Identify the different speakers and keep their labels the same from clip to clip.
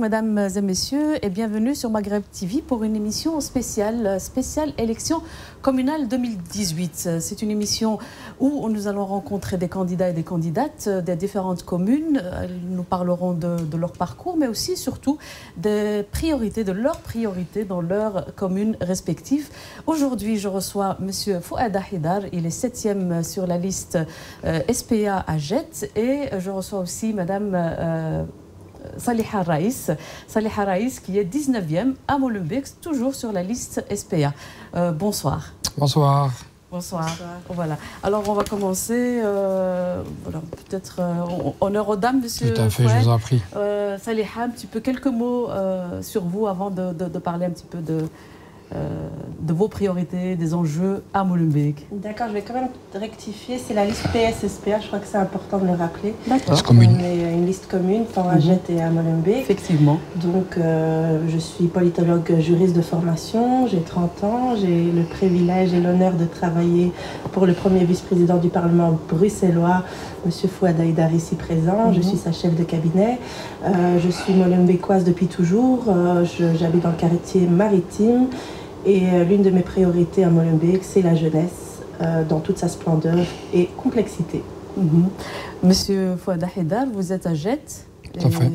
Speaker 1: mesdames et messieurs, et bienvenue sur Maghreb TV pour une émission spéciale élection communale 2018. C'est une émission où nous allons rencontrer des candidats et des candidates des différentes communes. Nous parlerons de leur parcours, mais aussi, surtout, des priorités, de leurs priorités dans leurs communes respectives. Aujourd'hui, je reçois M. Fouad Haidar, il est 7e sur la liste SPA à Jette, et je reçois aussi Madame Saliha Raïs, qui est 19e à Molenbeek, toujours sur la liste SPA. Bonsoir.
Speaker 2: Bonsoir.
Speaker 1: Bonsoir. Voilà. Alors, on va commencer. Voilà, peut-être honneur aux dames, monsieur.
Speaker 2: Tout à fait, je vous en prie.
Speaker 1: Saliha, un petit peu, quelques mots sur vous avant de parler un petit peu de vos priorités, des enjeux à Molenbeek.
Speaker 3: D'accord, je vais quand même rectifier. C'est la liste PS-SPA, je crois que c'est important de le rappeler.
Speaker 1: D'accord.
Speaker 3: On est une liste commune, tant à Jette et à Molenbeek.
Speaker 1: Effectivement.
Speaker 3: Donc, je suis politologue juriste de formation, j'ai 30 ans, j'ai le privilège et l'honneur de travailler pour le premier vice-président du Parlement bruxellois, M. Fouad Haidar, ici présent. Je suis sa chef de cabinet. Je suis molenbeekoise depuis toujours. J'habite dans le quartier maritime. Et l'une de mes priorités à Molenbeek, c'est la jeunesse dans toute sa splendeur et complexité.
Speaker 1: Monsieur Fouad Haidar, vous êtes à Jette.
Speaker 2: Tout à fait.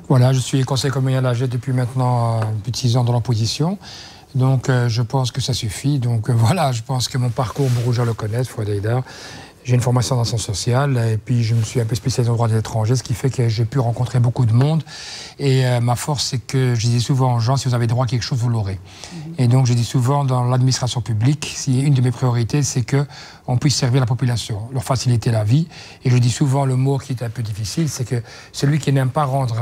Speaker 2: Voilà, je suis conseiller communal à Jette depuis maintenant plus de 6 ans dans l'opposition. Donc je pense que ça suffit. Donc voilà, je pense que mon parcours, beaucoup de gens le connaissent, Fouad Haidar. J'ai une formation en sciences sociales et puis je me suis un peu spécialisé en droit des étrangers, ce qui fait que j'ai pu rencontrer beaucoup de monde. Et ma force, c'est que je dis souvent aux gens, si vous avez droit à quelque chose, vous l'aurez. Et donc je dis souvent dans l'administration publique, une de mes priorités, c'est qu'on puisse servir la population, leur faciliter la vie. Et je dis souvent le mot qui est un peu difficile, c'est que celui qui n'aime pas rendre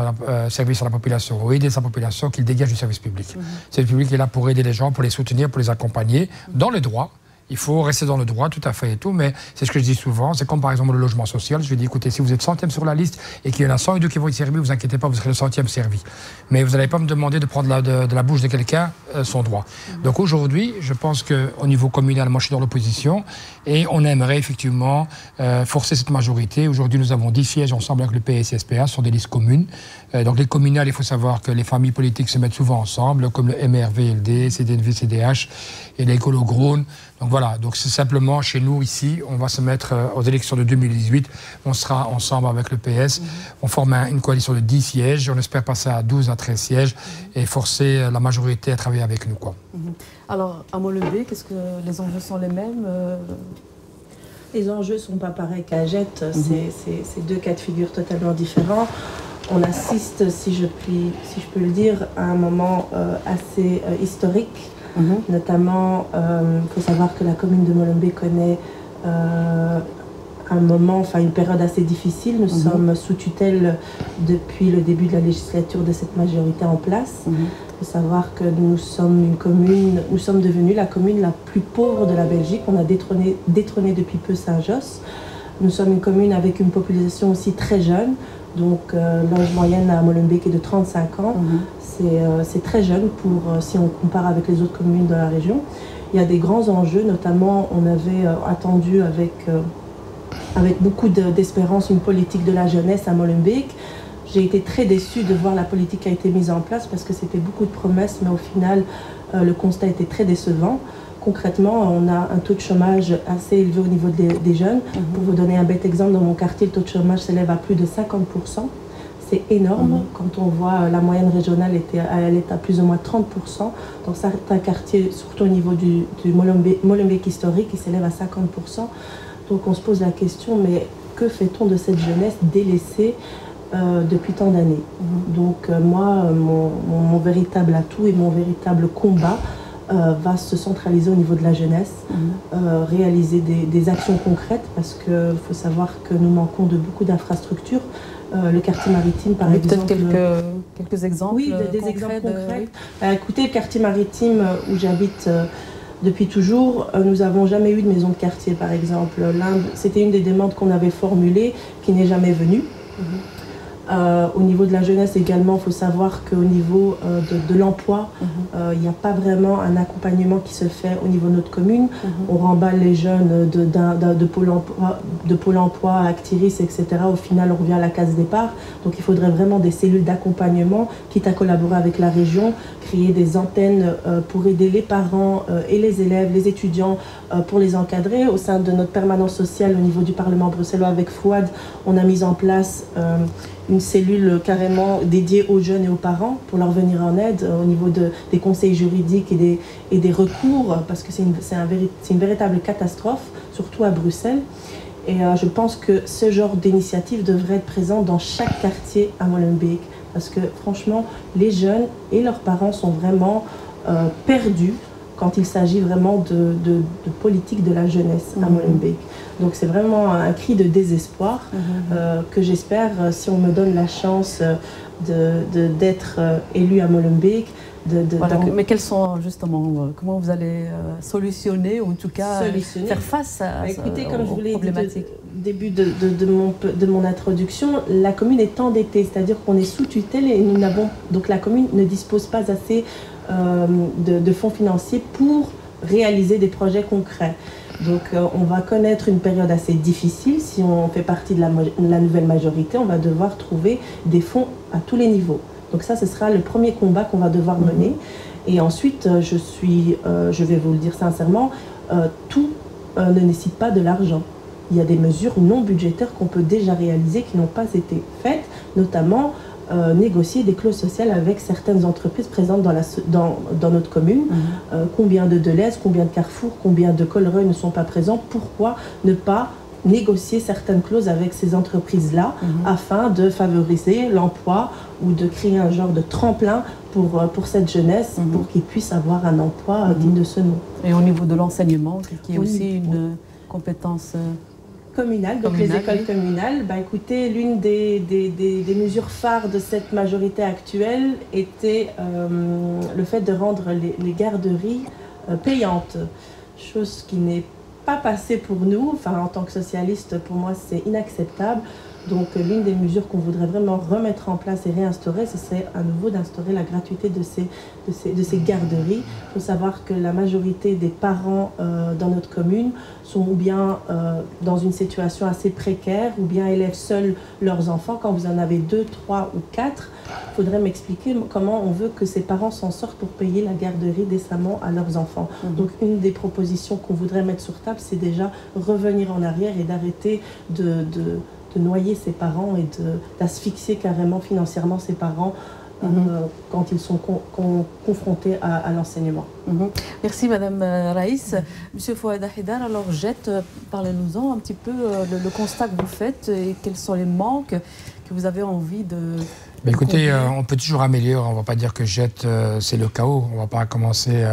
Speaker 2: service à la population ou aider sa population, qu'il dégage du service public. Le service public est là pour aider les gens, pour les soutenir, pour les accompagner dans les droits. Il faut rester dans le droit, tout à fait et tout, mais c'est ce que je dis souvent, c'est comme par exemple le logement social. Je dis, écoutez, si vous êtes 100e sur la liste et qu'il y en a 102 qui vont être servis, vous inquiétez pas, vous serez le 100e servi. Mais vous n'allez pas me demander de prendre de la bouche de quelqu'un son droit. Donc aujourd'hui, je pense qu'au niveau communal, moi je suis dans l'opposition et on aimerait effectivement forcer cette majorité. Aujourd'hui, nous avons 10 sièges ensemble avec le PS et SPA sur des listes communes. Donc les communales, il faut savoir que les familles politiques se mettent souvent ensemble, comme le MRVLD, CDNV, CDH et l'écolo Grone. Donc voilà, donc c'est simplement chez nous ici, on va se mettre aux élections de 2018, on sera ensemble avec le PS, on forme une coalition de 10 sièges, on espère passer à 12 à 13 sièges et forcer la majorité à travailler avec nous, quoi.
Speaker 1: Alors, à Molenbeek, est-ce que les enjeux sont les mêmes
Speaker 3: Les enjeux ne sont pas pareils qu'à Jette, c'est deux cas de figure totalement différents. On assiste, si je peux le dire, à un moment assez historique. Notamment, il faut savoir que la commune de Molenbeek connaît une période assez difficile. Nous sommes sous tutelle depuis le début de la législature de cette majorité en place. Il faut savoir que nous sommes devenus la commune la plus pauvre de la Belgique. On a détrôné depuis peu Saint-Josse. Nous sommes une commune avec une population aussi très jeune. Donc l'âge moyen à Molenbeek est de 35 ans. C'est très jeune si on compare avec les autres communes de la région. Il y a des grands enjeux, notamment on avait attendu avec beaucoup d'espérance une politique de la jeunesse à Molenbeek. J'ai été très déçue de voir la politique qui a été mise en place parce que c'était beaucoup de promesses, mais au final le constat était très décevant. Concrètement, on a un taux de chômage assez élevé au niveau des jeunes. Pour vous donner un bête exemple, dans mon quartier, le taux de chômage s'élève à plus de 50%. C'est énorme. Quand on voit la moyenne régionale, elle est à plus ou moins 30%. Dans certains quartiers, surtout au niveau du Molenbeek historique, il s'élève à 50%. Donc on se pose la question, mais que fait-on de cette jeunesse délaissée depuis tant d'années? Donc moi, mon véritable atout et mon véritable combat va se centraliser au niveau de la jeunesse, réaliser des actions concrètes, parce qu'il faut savoir que nous manquons de beaucoup d'infrastructures. Le quartier maritime, par exemple.
Speaker 1: Peut-être quelques exemples.
Speaker 3: Oui, des exemples concrets. Écoutez, le quartier maritime où j'habite depuis toujours, nous n'avons jamais eu de maison de quartier, par exemple. C'était une des demandes qu'on avait formulées, qui n'est jamais venue. Au niveau de la jeunesse également, il faut savoir qu'au niveau de l'emploi, il n'y a pas vraiment un accompagnement qui se fait au niveau de notre commune. On remballe les jeunes de Pôle emploi à Actiris, etc. Au final, on revient à la case départ. Donc il faudrait vraiment des cellules d'accompagnement, quitte à collaborer avec la région, créer des antennes pour aider les parents et les élèves, les étudiants, pour les encadrer. Au sein de notre permanence sociale au niveau du Parlement bruxellois avec Fouad, on a mis en place une cellule carrément dédiée aux jeunes et aux parents pour leur venir en aide au niveau des conseils juridiques et des recours, parce que c'est une véritable catastrophe, surtout à Bruxelles. Et je pense que ce genre d'initiative devrait être présent dans chaque quartier à Molenbeek, parce que franchement, les jeunes et leurs parents sont vraiment perdus quand il s'agit vraiment de politique de la jeunesse à Molenbeek. Donc c'est vraiment un cri de désespoir que j'espère, si on me donne la chance d'être élu à Molenbeek.
Speaker 1: Voilà, mais quels sont justement, comment vous allez solutionner, ou en tout cas faire face à
Speaker 3: écoutez, comme je vous l'ai
Speaker 1: problématiques
Speaker 3: dit au début de mon introduction, la commune est endettée, c'est-à-dire qu'on est sous tutelle et donc la commune ne dispose pas assez de fonds financiers pour réaliser des projets concrets. Donc on va connaître une période assez difficile. Si on fait partie de la nouvelle majorité, on va devoir trouver des fonds à tous les niveaux. Donc ça, ce sera le premier combat qu'on va devoir mener. Et ensuite, je vais vous le dire sincèrement, tout ne nécessite pas de l'argent. Il y a des mesures non budgétaires qu'on peut déjà réaliser qui n'ont pas été faites, notamment négocier des clauses sociales avec certaines entreprises présentes dans notre commune. Combien de Deleuze, combien de Carrefour, combien de Colreuil ne sont pas présents? Pourquoi ne pas négocier certaines clauses avec ces entreprises-là afin de favoriser l'emploi ou de créer un genre de tremplin pour cette jeunesse, pour qu'ils puissent avoir un emploi digne de ce nom.
Speaker 1: Et au niveau de l'enseignement, qui est aussi une compétence
Speaker 3: communale, donc les écoles communales, écoutez, l'une des mesures phares de cette majorité actuelle était le fait de rendre les garderies payantes, chose qui n'est pas passée pour nous. Enfin, en tant que socialiste, pour moi, c'est inacceptable. Donc, l'une des mesures qu'on voudrait vraiment remettre en place et réinstaurer, ce serait à nouveau d'instaurer la gratuité de ces garderies. Il faut savoir que la majorité des parents dans notre commune sont ou bien dans une situation assez précaire, ou bien élèvent seuls leurs enfants. Quand vous en avez 2, 3 ou 4, il faudrait m'expliquer comment on veut que ces parents s'en sortent pour payer la garderie décemment à leurs enfants. Donc, une des propositions qu'on voudrait mettre sur table, c'est déjà revenir en arrière et d'arrêter de noyer ses parents et d'asphyxier carrément financièrement ses parents quand ils sont confrontés à l'enseignement.
Speaker 1: Merci Madame Raïs. Monsieur Fouad Haidar, alors parlez-nous-en un petit peu le constat que vous faites et quels sont les manques que vous avez envie de...
Speaker 2: écoutez, on peut toujours améliorer, on ne va pas dire que c'est le chaos, on ne va pas commencer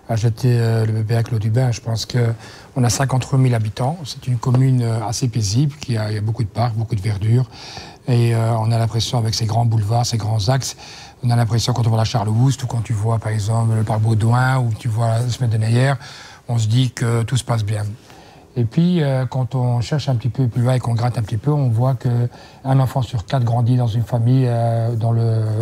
Speaker 2: à jeter le bébé avec l'eau du bain. Je pense qu'on a 53 000 habitants, c'est une commune assez paisible, il y a beaucoup de parcs, beaucoup de verdure, et on a l'impression avec ces grands boulevards, ces grands axes, on a l'impression quand on voit la Charles-Woost ou quand tu vois par exemple le parc Baudouin ou tu vois la semaine de Neyer, on se dit que tout se passe bien. Et puis, quand on cherche un petit peu plus loin et qu'on gratte un petit peu, on voit qu'un enfant sur 4 grandit dans une famille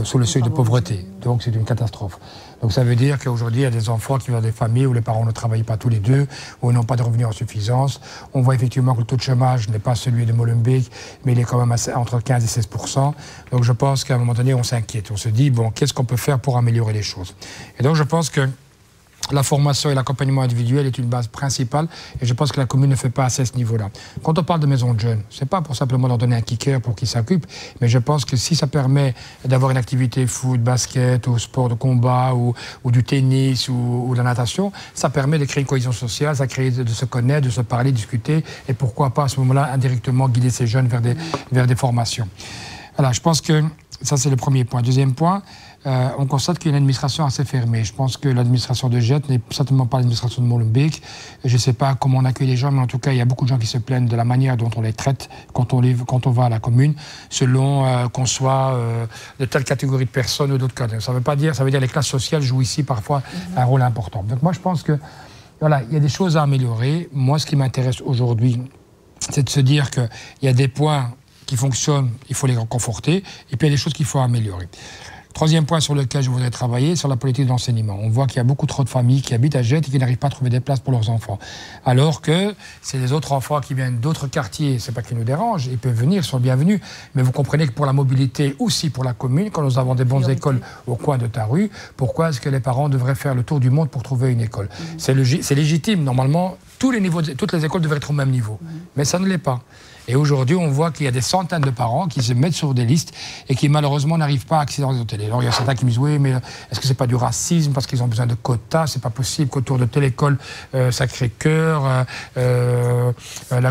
Speaker 2: sous le seuil de pauvreté. Donc, c'est une catastrophe. Donc, ça veut dire qu'aujourd'hui, il y a des enfants qui vivent dans des familles où les parents ne travaillent pas tous les deux, où ils n'ont pas de revenus en suffisance. On voit effectivement que le taux de chômage n'est pas celui de Molenbeek, mais il est quand même entre 15 et 16%. Donc, je pense qu'à un moment donné, on s'inquiète. On se dit, bon, qu'est-ce qu'on peut faire pour améliorer les choses? Et donc, je pense que la formation et l'accompagnement individuel est une base principale et je pense que la commune ne fait pas assez à ce niveau-là. Quand on parle de maisons de jeunes, ce n'est pas pour simplement leur donner un kicker pour qu'ils s'occupent, mais je pense que si ça permet d'avoir une activité foot, basket, ou sport de combat, ou du tennis, ou de la natation, ça permet de créer une cohésion sociale, ça crée de se connaître, de se parler, discuter, et pourquoi pas à ce moment-là indirectement guider ces jeunes vers des formations. Voilà, je pense que ça c'est le premier point. Deuxième point, on constate qu'il y a une administration assez fermée. Je pense que l'administration de Jette n'est certainement pas l'administration de Molenbeek. Je ne sais pas comment on accueille les gens, mais en tout cas, il y a beaucoup de gens qui se plaignent de la manière dont on les traite quand on va à la commune, selon qu'on soit de telle catégorie de personnes ou d'autres cas. Ça veut dire que les classes sociales jouent ici parfois un rôle important. Donc moi, je pense que voilà, il y a des choses à améliorer. Moi, ce qui m'intéresse aujourd'hui, c'est de se dire qu'il y a des points qui fonctionnent, il faut les conforter, et puis il y a des choses qu'il faut améliorer. Troisième point sur lequel je voudrais travailler, sur la politique de l'enseignement. On voit qu'il y a beaucoup trop de familles qui habitent à Jette et qui n'arrivent pas à trouver des places pour leurs enfants. Alors que c'est les autres enfants qui viennent d'autres quartiers, c'est pas qu'ils nous dérangent, ils peuvent venir, ils sont bienvenus. Mais vous comprenez que pour la mobilité, aussi pour la commune, quand nous avons des bonnes écoles au coin de ta rue, pourquoi est-ce que les parents devraient faire le tour du monde pour trouver une école? C'est légitime. Normalement, toutes les écoles devraient être au même niveau. Mais ça ne l'est pas. Et aujourd'hui, on voit qu'il y a des centaines de parents qui se mettent sur des listes et qui malheureusement n'arrivent pas à accéder aux télé. Alors il y a certains qui me disent oui, mais est-ce que c'est pas du racisme parce qu'ils ont besoin de quotas? C'est pas possible qu'autour de telle école Sacré-Cœur,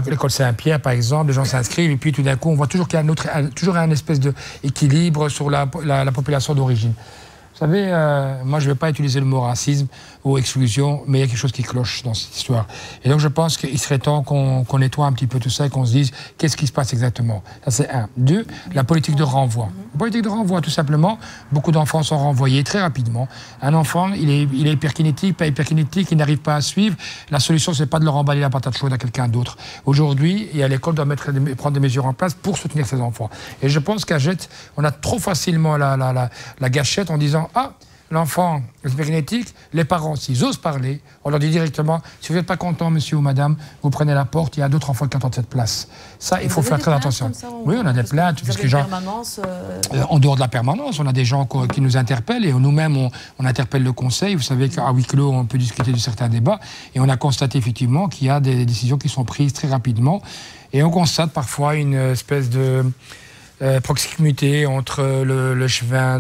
Speaker 2: l'école Saint-Pierre par exemple, les gens s'inscrivent et puis tout d'un coup on voit toujours qu'il y a toujours un espèce d'équilibre sur la population d'origine. Vous savez, moi je ne vais pas utiliser le mot racisme ou exclusion, mais il y a quelque chose qui cloche dans cette histoire. Et donc je pense qu'il serait temps qu'on nettoie un petit peu tout ça et qu'on se dise qu'est-ce qui se passe exactement. Ça c'est un. Deux, la politique de renvoi. La politique de renvoi, tout simplement, beaucoup d'enfants sont renvoyés très rapidement. Un enfant, il est hyperkinétique, pas hyperkinétique, il n'arrive pas à suivre. La solution, c'est pas de leur emballer la patate chaude à quelqu'un d'autre. Aujourd'hui, l'école doit prendre des mesures en place pour soutenir ces enfants. Et je pense qu'à Jette, on a trop facilement la gâchette en disant « Ah, l'enfant hyperkinétique, les parents, s'ils osent parler, on leur dit directement, si vous n'êtes pas content, monsieur ou madame, vous prenez la porte, il y a d'autres enfants qui attendent cette place. Ça, il faut faire très attention. Oui, on a des plaintes. Puisque en dehors de la permanence, on a des gens qui nous interpellent et nous-mêmes, on interpelle le conseil. Vous savez qu'à huis clos, on peut discuter de certains débats. Et on a constaté effectivement qu'il y a des décisions qui sont prises très rapidement. Et on constate parfois une espèce de proximité entre le chevin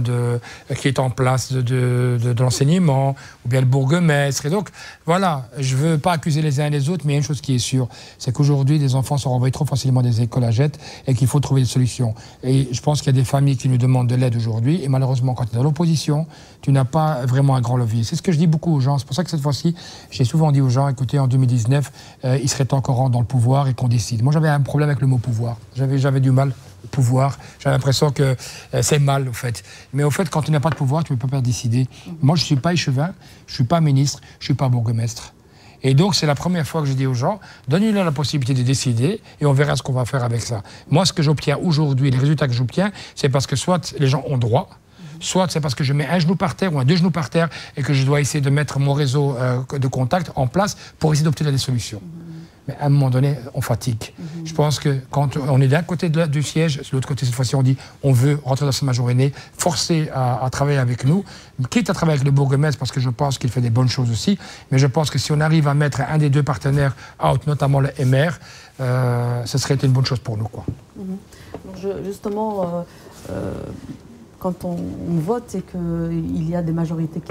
Speaker 2: qui est en place de l'enseignement, ou bien le bourgmestre. Et donc, voilà, je ne veux pas accuser les uns et les autres, mais il y a une chose qui est sûre, c'est qu'aujourd'hui, des enfants sont renvoyés trop facilement des écoles à Jette et qu'il faut trouver des solutions. Et je pense qu'il y a des familles qui nous demandent de l'aide aujourd'hui, et malheureusement, quand tu es dans l'opposition, tu n'as pas vraiment un grand levier. C'est ce que je dis beaucoup aux gens. C'est pour ça que cette fois-ci, j'ai souvent dit aux gens, écoutez, en 2019, il serait temps qu'on rentre dans le pouvoir et qu'on décide. Moi, j'avais un problème avec le mot pouvoir. J'avais du mal. Pouvoir, j'avais l'impression que c'est mal au fait. Mais au fait, quand tu n'as pas de pouvoir, tu ne peux pas décider. Moi, je ne suis pas échevin, je ne suis pas ministre, je ne suis pas bourgmestre. Et donc, c'est la première fois que je dis aux gens, donnez-leur la possibilité de décider et on verra ce qu'on va faire avec ça. Moi, ce que j'obtiens aujourd'hui, les résultats que j'obtiens, c'est parce que soit les gens ont droit, soit c'est parce que je mets un genou par terre ou deux genoux par terre et que je dois essayer de mettre mon réseau de contact en place pour essayer d'obtenir des solutions. Mais à un moment donné, on fatigue. Je pense que quand on est d'un côté du siège, de l'autre côté, cette fois-ci, on dit on veut rentrer dans cette majorité, forcer à travailler avec nous, quitte à travailler avec le bourgmestre, parce que je pense qu'il fait des bonnes choses aussi. Mais je pense que si on arrive à mettre un des deux partenaires out, notamment le MR, ce serait une bonne chose pour nous, quoi.
Speaker 1: Donc justement, quand on vote et qu'il y a des majorités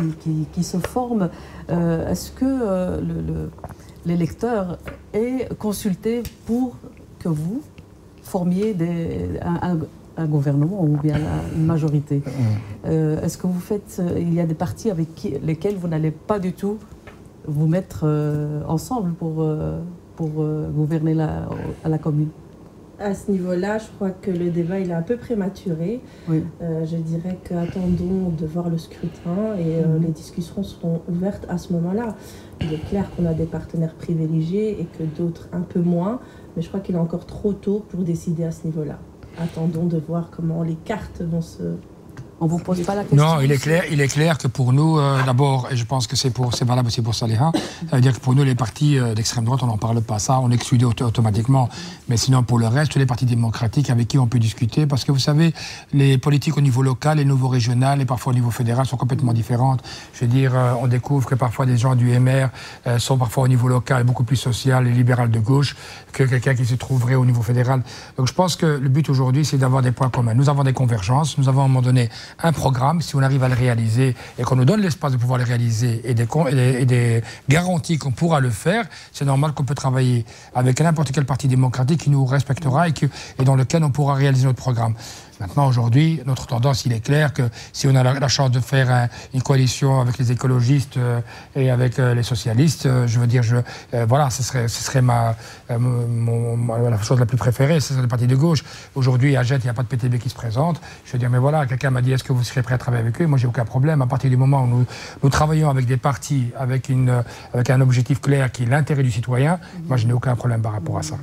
Speaker 1: qui se forment, est-ce que l'électeur est consulté pour que vous formiez un gouvernement ou bien une majorité. Est-ce que vous faites... il y a des partis avec lesquels vous n'allez pas du tout vous mettre ensemble pour gouverner à la commune?
Speaker 3: À ce niveau-là, je crois que le débat il est un peu prématuré.
Speaker 1: Oui.
Speaker 3: Je dirais qu'attendons de voir le scrutin et les discussions seront ouvertes à ce moment-là. Il est clair qu'on a des partenaires privilégiés et que d'autres un peu moins, mais je crois qu'il est encore trop tôt pour décider à ce niveau-là. Attendons de voir comment les cartes vont se...
Speaker 1: On ne vous pose pas la question?
Speaker 2: Non, il est clair que pour nous, d'abord, et je pense que c'est valable aussi pour Saléha, ça veut dire que pour nous, les partis d'extrême droite, on n'en parle pas. Ça, on exclut automatiquement. Mais sinon, pour le reste, tous les partis démocratiques avec qui on peut discuter, parce que vous savez, les politiques au niveau local, les niveaux régional et parfois au niveau fédéral sont complètement différentes. Je veux dire, on découvre que parfois des gens du MR sont parfois au niveau local beaucoup plus social et libéral de gauche que quelqu'un qui se trouverait au niveau fédéral. Donc je pense que le but aujourd'hui, c'est d'avoir des points communs. Nous avons des convergences, nous avons à un moment donné un programme, si on arrive à le réaliser et qu'on nous donne l'espace de pouvoir le réaliser et des garanties qu'on pourra le faire, c'est normal qu'on peut travailler avec n'importe quel parti démocratique qui nous respectera et dans lequel on pourra réaliser notre programme. Maintenant, aujourd'hui, notre tendance, il est clair que si on a la chance de faire une coalition avec les écologistes et avec les socialistes, je veux dire, voilà, ce serait la chose la plus préférée, ce serait le parti de gauche. Aujourd'hui, à Jette, il n'y a pas de PTB qui se présente. Je veux dire, mais voilà, quelqu'un m'a dit, est-ce que vous serez prêt à travailler avec eux? Moi, j'ai aucun problème. À partir du moment où nous travaillons avec des partis, avec un objectif clair qui est l'intérêt du citoyen, moi, je n'ai aucun problème par rapport à ça.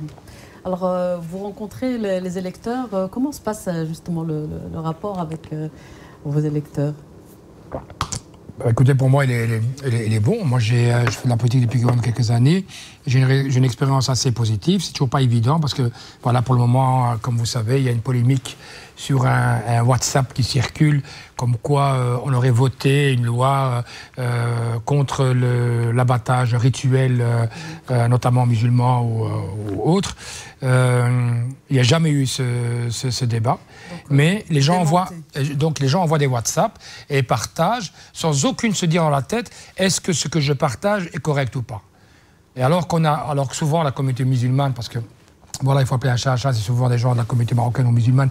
Speaker 1: Alors, vous rencontrez les électeurs. Comment se passe justement le rapport avec vos électeurs?
Speaker 2: Écoutez, pour moi, il est bon. Moi, je fais de la politique depuis quand même quelques années. J'ai une expérience assez positive. C'est toujours pas évident parce que, voilà, pour le moment, comme vous savez, il y a une polémique sur un WhatsApp qui circule, comme quoi on aurait voté une loi contre l'abattage rituel, notamment musulman ou autre. Il n'y a jamais eu ce débat. Donc, mais les gens envoient des WhatsApp et partagent sans aucune se dire dans la tête, est-ce que ce que je partage est correct ou pas? Et alors que souvent la communauté musulmane, parce que voilà, il faut appeler un chat, c'est souvent des gens de la communauté marocaine ou musulmane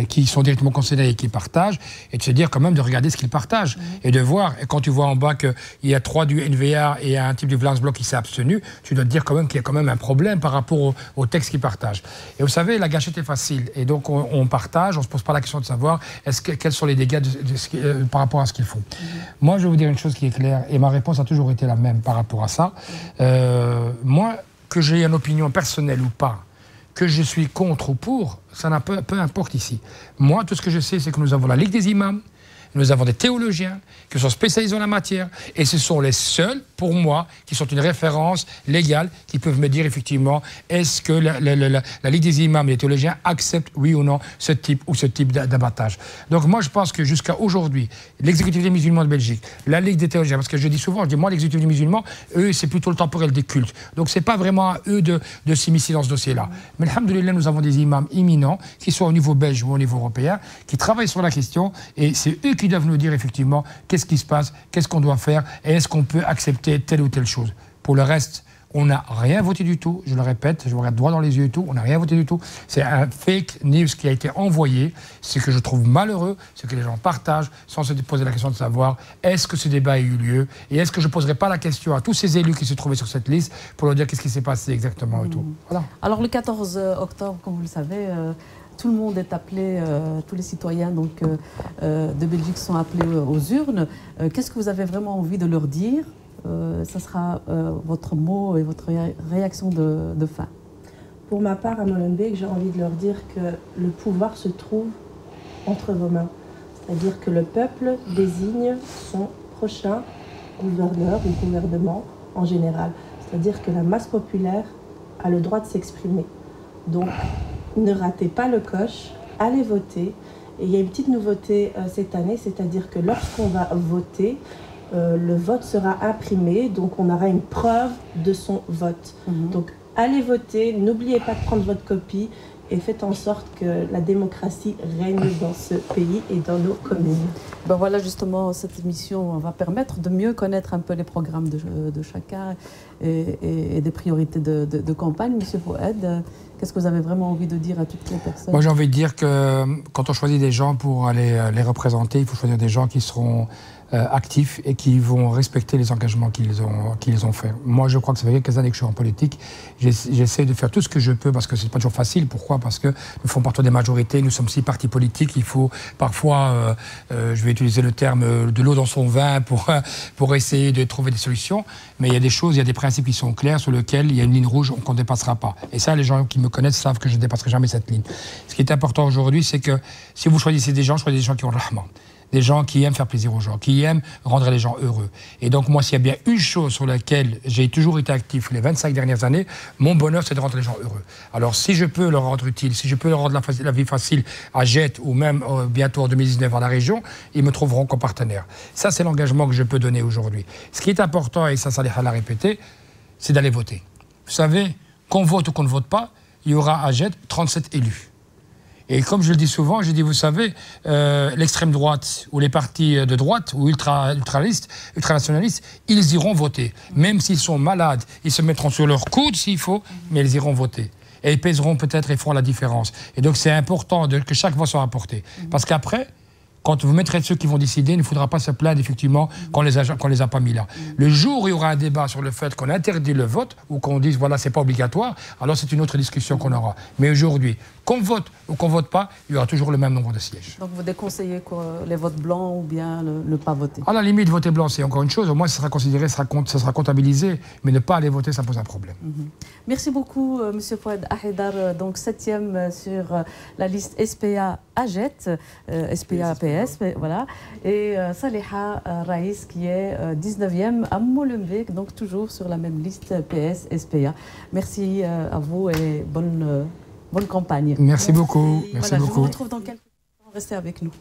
Speaker 2: qui sont directement concernés et qui partagent, et de se dire quand même de regarder ce qu'ils partagent, et de voir, et quand tu vois en bas qu'il y a 3 du NVA et un type du Vlaams-Blok qui s'est abstenu, tu dois te dire quand même qu'il y a quand même un problème par rapport au texte qu'ils partagent. Et vous savez, la gâchette est facile, et donc on partage, on ne se pose pas la question de savoir quels sont les dégâts par rapport à ce qu'ils font. Moi, je vais vous dire une chose qui est claire, et ma réponse a toujours été la même par rapport à ça. Moi, que j'ai une opinion personnelle ou pas, que je suis contre ou pour, ça n'a peu importe ici. Moi, tout ce que je sais, c'est que nous avons la Ligue des imams, nous avons des théologiens qui sont spécialisés dans la matière, et ce sont les seuls, pour moi, qui sont une référence légale, qui peuvent me dire effectivement, est-ce que la Ligue des imams et les théologiens acceptent, oui ou non, ce type d'abattage. Donc moi, je pense que jusqu'à aujourd'hui, l'exécutif des musulmans de Belgique, la Ligue des théologiens, parce que je dis moi, l'exécutif des musulmans, eux, c'est plutôt le temporel des cultes. Donc c'est pas vraiment à eux de s'immiscer dans ce dossier-là. Mais alhamdoulilah, nous avons des imams imminents, qui soient au niveau belge ou au niveau européen, qui travaillent sur la question, et c'est eux qui doivent nous dire effectivement qu'est-ce qui se passe, qu'est-ce qu'on doit faire et est-ce qu'on peut accepter telle ou telle chose. Pour le reste, on n'a rien voté du tout, je le répète, je vous regarde droit dans les yeux et tout, on n'a rien voté du tout. C'est un fake news qui a été envoyé. Ce que je trouve malheureux, c'est que les gens partagent sans se poser la question de savoir est-ce que ce débat a eu lieu et est-ce que je ne poserai pas la question à tous ces élus qui se trouvaient sur cette liste pour leur dire qu'est-ce qui s'est passé exactement et tout. Voilà.
Speaker 1: Alors le 14 octobre, comme vous le savez, tout le monde est appelé, tous les citoyens de Belgique sont appelés aux urnes. Qu'est-ce que vous avez vraiment envie de leur dire? Ça sera votre mot et votre réaction de fin.
Speaker 3: Pour ma part, à Molenbeek, j'ai envie de leur dire que le pouvoir se trouve entre vos mains. C'est-à-dire que le peuple désigne son prochain gouverneur ou gouvernement en général. C'est-à-dire que la masse populaire a le droit de s'exprimer. Donc, ne ratez pas le coche, allez voter. Et il y a une petite nouveauté cette année, c'est-à-dire que lorsqu'on va voter, le vote sera imprimé, donc on aura une preuve de son vote. Donc allez voter, n'oubliez pas de prendre votre copie et faites en sorte que la démocratie règne dans ce pays et dans nos communes.
Speaker 1: Ben voilà, justement, cette émission va permettre de mieux connaître un peu les programmes de chacun et des priorités de campagne. Monsieur Fouad, qu'est-ce que vous avez vraiment envie de dire à toutes les personnes?
Speaker 2: Moi, j'ai envie de dire que quand on choisit des gens pour aller les représenter, il faut choisir des gens qui seront actifs et qui vont respecter les engagements qu'ils ont faits. Moi, je crois que ça fait quelques années que je suis en politique. J'essaie de faire tout ce que je peux parce que c'est pas toujours facile. Pourquoi? Parce que nous faisons partie des majorités, nous sommes 6 partis politiques. Il faut parfois, je vais utiliser le terme de l'eau dans son vin pour essayer de trouver des solutions. Mais il y a des choses, il y a des principes qui sont clairs sur lesquels il y a une ligne rouge qu'on ne dépassera pas. Et ça, les gens qui me connaissent savent que je ne dépasserai jamais cette ligne. Ce qui est important aujourd'hui, c'est que si vous choisissez des gens, choisissez des gens qui ont le rahman. Des gens qui aiment faire plaisir aux gens, qui aiment rendre les gens heureux. Et donc moi, s'il y a bien une chose sur laquelle j'ai toujours été actif les 25 dernières années, mon bonheur, c'est de rendre les gens heureux. Alors si je peux leur rendre utile, si je peux leur rendre la vie facile à Jette ou même bientôt en 2019 dans la région, ils me trouveront comme partenaire. Ça, c'est l'engagement que je peux donner aujourd'hui. Ce qui est important, et ça Salih l'a répété, c'est d'aller voter. Vous savez, qu'on vote ou qu'on ne vote pas, il y aura à Jette 37 élus. Et comme je le dis souvent, je dis, vous savez, l'extrême droite ou les partis de droite ou ultranationalistes, ils iront voter. Même s'ils sont malades, ils se mettront sur leur coude s'il faut, mais ils iront voter. Et ils pèseront peut-être et feront la différence. Et donc c'est important que chaque voix soit apportée. Parce qu'après, quand vous mettrez ceux qui vont décider, il ne faudra pas se plaindre effectivement qu'on les a pas mis là. Le jour où il y aura un débat sur le fait qu'on interdit le vote ou qu'on dise voilà c'est pas obligatoire, alors c'est une autre discussion qu'on aura. Mais aujourd'hui, qu'on vote ou qu'on ne vote pas, il y aura toujours le même nombre de sièges.
Speaker 1: Donc vous déconseillez les votes blancs ou bien ne pas voter?
Speaker 2: À la limite, voter blanc, c'est encore une chose. Au moins, ça sera considéré, ça sera comptabilisé. Mais ne pas aller voter, ça pose un problème.
Speaker 1: Merci beaucoup, M. Fouad Ahedar, donc 7e sur la liste SPA AGET, SPA PS, voilà. Et Saliha Raïs, qui est 19e à Molenbeek, donc toujours sur la même liste PS SPA. Merci à vous et bonne campagne.
Speaker 2: Merci beaucoup. Merci
Speaker 1: Voilà,
Speaker 2: beaucoup.
Speaker 1: je vous retrouve dans quelques instants. Restez avec nous.